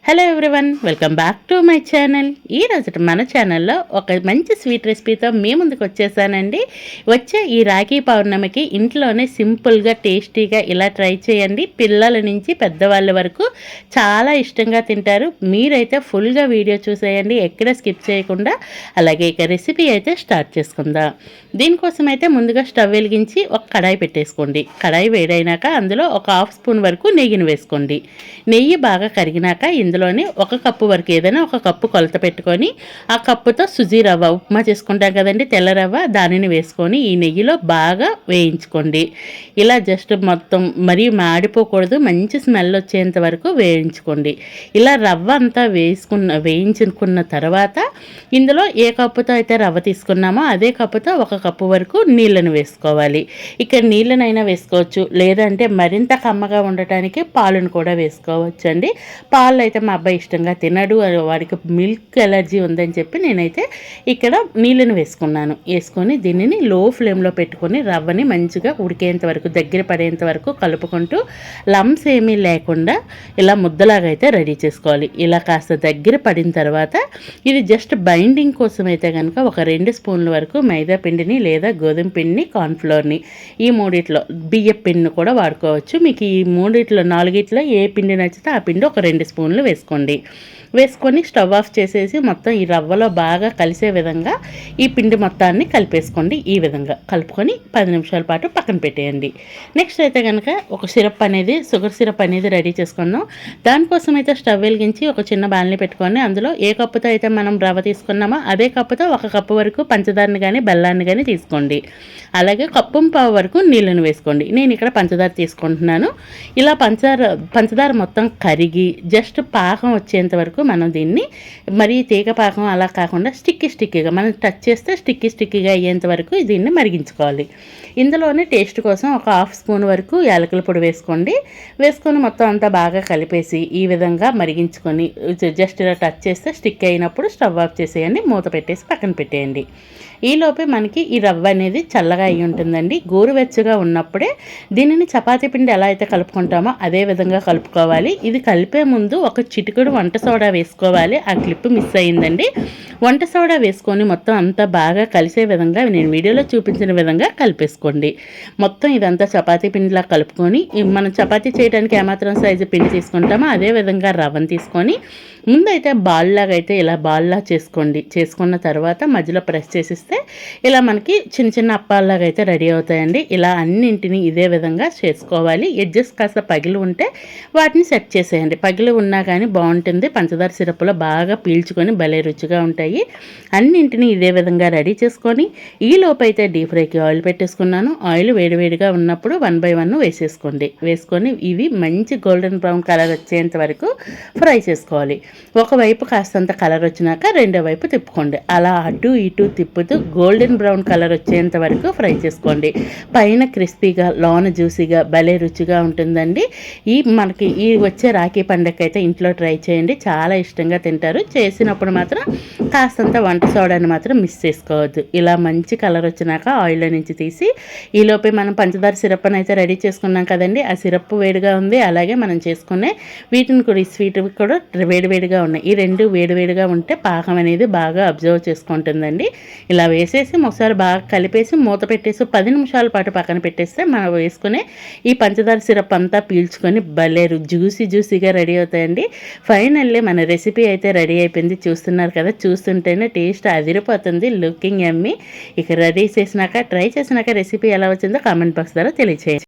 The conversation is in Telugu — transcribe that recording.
Hello everyone, welcome back to my channel. ఈరోజు మన ఛానల్లో ఒక మంచి స్వీట్ రెసిపీతో మీ ముందుకు వచ్చేసానండి. వచ్చే ఈ రాఖీ పౌర్ణమికి ఇంట్లోనే సింపుల్గా టేస్టీగా ఇలా ట్రై చేయండి. పిల్లల నుంచి పెద్దవాళ్ళ వరకు చాలా ఇష్టంగా తింటారు. మీరైతే ఫుల్గా వీడియో చూసేయండి, ఎక్కడ స్కిప్ చేయకుండా. అలాగే ఇక రెసిపీ అయితే స్టార్ట్ చేసుకుందాం. దీనికోసం అయితే ముందుగా స్టవ్ వెలిగించి ఒక కడాయి పెట్టేసుకోండి. కడాయి వేడైనాక అందులో ఒక హాఫ్ స్పూన్ వరకు నెయ్యిని వేసుకోండి. నెయ్యి బాగా కరిగినాక ఇందులోని ఒక కప్పు వరకు ఏదైనా ఒక కప్పు కొలత పెట్టుకొని ఆ కప్పుతో సుజీ రవ్వ, ఉప్మా చేసుకుంటాం కదండి, తెల్ల రవ్వ, దానిని వేసుకొని ఈ నెయ్యిలో బాగా వేయించుకోండి. ఇలా జస్ట్ మొత్తం మరీ మాడిపోకూడదు, మంచి స్మెల్ వచ్చేంత వరకు వేయించుకోండి. ఇలా రవ్వ అంతా వేయించుకున్న తర్వాత ఇందులో ఏ కప్పుతో అయితే రవ్వ తీసుకున్నామో అదే కప్పుతో ఒక కప్పు వరకు నీళ్ళను వేసుకోవాలి. ఇక్కడ నీళ్ళనైనా వేసుకోవచ్చు, లేదంటే మరింత కమ్మగా ఉండటానికి పాలను కూడా వేసుకోవచ్చు అండి. పాలు అయితే మా అబ్బాయి ఇష్టంగా తినడు, వాడికి మిల్క్ ఎలర్జీ ఉందని చెప్పి నేనైతే ఇక్కడ నీళ్ళని వేసుకున్నాను. వేసుకొని దీనిని లో ఫ్లేమ్లో పెట్టుకొని రవ్వని మంచిగా ఉడికేంత వరకు, దగ్గర పడేంత వరకు కలుపుకుంటూ లమ్స్ ఏమీ లేకుండా ఇలా ముద్దలాగా అయితే రెడీ చేసుకోవాలి. ఇలా కాస్త దగ్గర పడిన తర్వాత ఇది జస్ట్ బైండింగ్ కోసం అయితే కనుక ఒక 2 స్పూన్ల వరకు మైదా పిండిని లేదా గోధుమ పిండిని, కార్న్ఫ్లోర్ని, ఈ మూడిట్లో బియ్య పిండిని కూడా వాడుకోవచ్చు. మీకు ఈ మూడిట్లో 4 ఏ పిండి నచ్చితే ఆ పిండి ఒక 2 స్పూన్లు వేసుకోండి. వేసుకొని స్టవ్ ఆఫ్ చేసేసి మొత్తం ఈ రవ్వలో బాగా కలిసే విధంగా ఈ పిండి మొత్తాన్ని కలిపేసుకోండి. ఈ విధంగా కలుపుకొని 10 నిమిషాల పాటు పక్కన పెట్టేయండి. నెక్స్ట్ అయితే కనుక ఒక సిరప్ అనేది, షుగర్ సిరప్ అనేది రెడీ చేసుకుందాం. దానికోసం అయితే స్టవ్ వెలిగించి ఒక చిన్న బాల్ని పెట్టుకొని అందులో ఏ కప్పుతో అయితే మనం రవ్వ తీసుకున్నామో అదే కప్పుతో ఒక కప్పు వరకు పంచదారని కానీ బెల్లాన్ని కానీ తీసుకోండి. అలాగే కప్పు పావు వరకు నీళ్ళను వేసుకోండి. నేను ఇక్కడ పంచదార తీసుకుంటున్నాను. ఇలా పంచదార మొత్తం కరిగి జస్ట్ పాకం వచ్చేంత వరకు మనం దీన్ని, మరీ తీగ పాకం అలా కాకుండా స్టిక్కీగా మనం టచ్ చేస్తే స్టిక్కీగా అయ్యేంత వరకు దీన్ని మరిగించుకోవాలి. ఇందులోనే టేస్ట్ కోసం ఒక హాఫ్ స్పూన్ వరకు యాలకుల పొడి వేసుకోండి. వేసుకొని మొత్తం అంతా బాగా కలిపేసి ఈ విధంగా మరిగించుకొని జస్ట్ ఇలా టచ్ చేస్తే స్టిక్ అయినప్పుడు స్టవ్ ఆఫ్ చేసేయండి, మూత పెట్టేసి పక్కన పెట్టేయండి. ఈలోపే మనకి ఈ రవ్వ అనేది చల్లగా అయి ఉంటుందండి. గోరువెచ్చగా ఉన్నప్పుడే దీనిని చపాతీ పిండి ఎలా అయితే కలుపుకుంటామో అదే విధంగా కలుపుకోవాలి. ఇది కలిపే ముందు ఒక చిటికెడు వంట సోడా వేసుకోవాలి. ఆ క్లిప్ మిస్ అయిందండి. వంట సోడా వేసుకొని మొత్తం అంతా బాగా కలిసే విధంగా నేను వీడియోలో చూపించిన విధంగా కలిపేసుకోండి. మొత్తం ఇదంతా చపాతీ పిండిలా కలుపుకొని, మనం చపాతీ చేయడానికి ఏమాత్రం సైజు పిండి తీసుకుంటామో అదే విధంగా రవ్వను తీసుకొని ముందైతే బాల్లాగా అయితే ఇలా బాల్లా చేసుకోండి. చేసుకున్న తర్వాత మధ్యలో ప్రెస్ చేసిస్తే ఇలా మనకి చిన్న చిన్న అప్పాల్లాగా అయితే రెడీ అవుతాయండి. ఇలా అన్నింటినీ ఇదే విధంగా చేసుకోవాలి. ఎడ్జెస్ కాస్త పగిలి ఉంటే వాటిని సెట్ చేసేయండి. పగిలి ఉన్నా కానీ బాగుంటుంది. పంచదార సిరప్లో బాగా పీల్చుకొని భలే రుచిగా ఉంటాయి. అన్నింటినీ ఇదే విధంగా రెడీ చేసుకొని ఈ లోపు అయితే డీప్ ఫ్రైకి ఆయిల్ పెట్టేసుకున్నాను. ఆయిల్ వేడివేడిగా ఉన్నప్పుడు 1 by 1 వేసేసుకోండి. వేసుకొని ఇవి మంచి గోల్డెన్ బ్రౌన్ కలర్ వచ్చేంత వరకు ఫ్రై చేసుకోవాలి. ఒకవైపు కాస్తంత కలర్ వచ్చినాక రెండో వైపు తిప్పుకోండి. అలా అటు ఇటు తిప్పుతూ గోల్డెన్ బ్రౌన్ కలర్ వచ్చేంత వరకు ఫ్రై చేసుకోండి. పైన క్రిస్పీగా, లోన జ్యూసీగా భలే రుచిగా ఉంటుందండి. మనకి ఈ వచ్చే రాఖీ పండగకి అయితే ఇంట్లో ట్రై చేయండి, చాలా ఇష్టంగా తింటారు. చేసినప్పుడు మాత్రం కాస్తంత వంట సోడాని మాత్రం మిస్ చేసుకోవద్దు. ఇలా మంచి కలర్ వచ్చినాక ఆయిల్లో నుంచి తీసి ఈలోపే మనం పంచదార సిరప్ అని అయితే రెడీ చేసుకున్నాం కదండి. ఆ సిరప్ వేడిగా ఉంది. అలాగే మనం చేసుకునే వీటిని కూడా, ఈ స్వీట్ కూడా వేడివేడిగా ఉన్నాయి. ఈ రెండు వేడివేడిగా ఉంటే పాకం అనేది బాగా అబ్జర్వ్ చేసుకుంటుందండి. ఇలా వేసేసి ఒకసారి బాగా కలిపేసి మూత పెట్టేసి 10 నిమిషాల పాటు పక్కన పెట్టేస్తే మనం వేసుకునే ఈ పంచదార సిరప్ అంతా పీల్చుకొని భలే జ్యూసీగా రెడీ అవుతాయండి. ఫైనల్లీ మన రెసిపీ అయితే రెడీ అయిపోయింది. చూస్తున్నారు కదా, చూస్తుంటేనే టేస్ట్ అదిరిపోతుంది. లుకింగ్ యమ్మీ. ఇక రెడీ చేసినాక, ట్రై చేసినాక రెసిపీ ఎలా వచ్చిందో కామెంట్ బాక్స్ ద్వారా తెలియచేయండి.